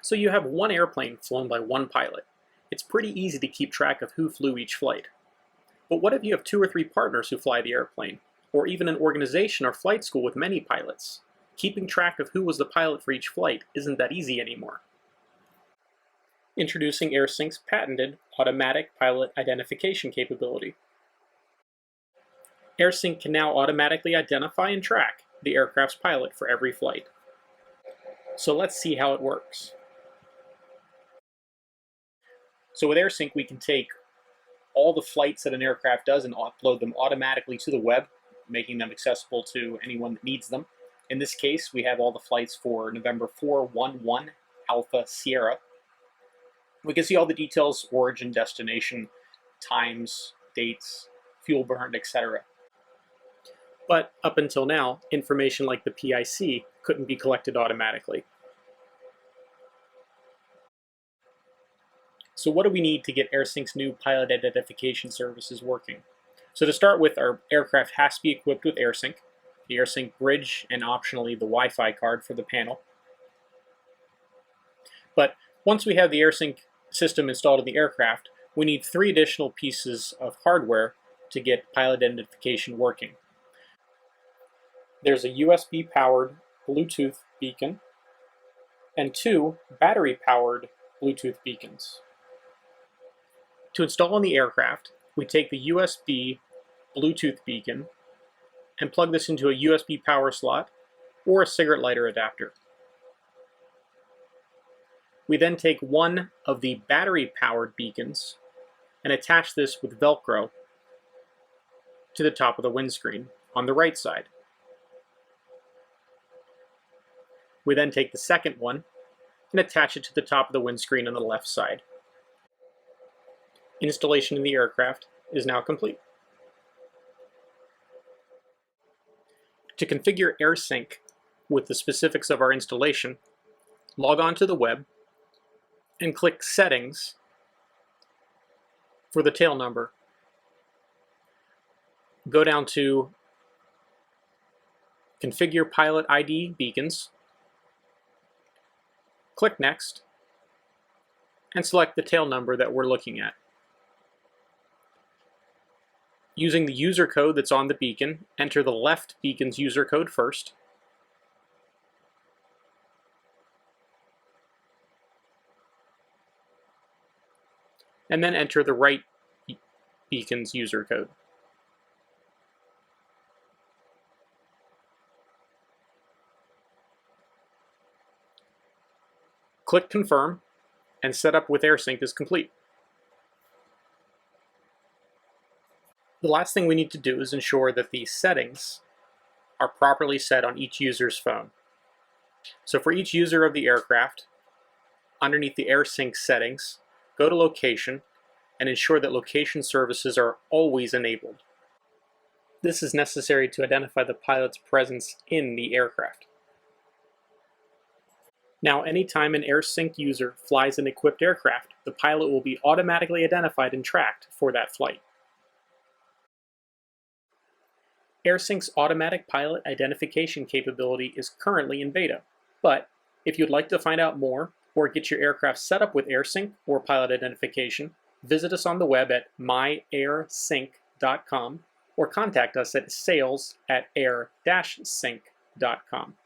So you have one airplane flown by one pilot. It's pretty easy to keep track of who flew each flight. But what if you have 2 or 3 partners who fly the airplane, or even an organization or flight school with many pilots? Keeping track of who was the pilot for each flight isn't that easy anymore. Introducing AirSync's patented automatic pilot identification capability. AirSync can now automatically identify and track the aircraft's pilot for every flight. So let's see how it works. So with AirSync, we can take all the flights that an aircraft does and upload them automatically to the web, making them accessible to anyone that needs them. In this case, we have all the flights for November 411 Alpha Sierra. We can see all the details: origin, destination, times, dates, fuel burned, etc. But up until now, information like the PIC couldn't be collected automatically. So what do we need to get AirSync's new pilot identification services working? So to start with, our aircraft has to be equipped with AirSync, the AirSync bridge, and optionally the Wi-Fi card for the panel. But once we have the AirSync system installed in the aircraft, we need 3 additional pieces of hardware to get pilot identification working. There's a USB-powered Bluetooth beacon and 2 battery-powered Bluetooth beacons. To install on the aircraft, we take the USB Bluetooth beacon and plug this into a USB power slot or a cigarette lighter adapter. We then take one of the battery-powered beacons and attach this with Velcro to the top of the windscreen on the right side. We then take the second one and attach it to the top of the windscreen on the left side. Installation in the aircraft is now complete. To configure AirSync with the specifics of our installation, log on to the web and click Settings for the tail number. Go down to Configure Pilot ID Beacons, click Next, and select the tail number that we're looking at. Using the user code that's on the beacon, enter the left beacon's user code first. And then enter the right beacon's user code. Click Confirm, and setup with AirSync is complete. The last thing we need to do is ensure that the settings are properly set on each user's phone. So for each user of the aircraft, underneath the AirSync settings, go to Location and ensure that location services are always enabled. This is necessary to identify the pilot's presence in the aircraft. Now, anytime an AirSync user flies an equipped aircraft, the pilot will be automatically identified and tracked for that flight. AirSync's automatic pilot identification capability is currently in beta, but if you'd like to find out more or get your aircraft set up with AirSync or pilot identification, visit us on the web at myarsync.com or contact us at sales@air-sync.com.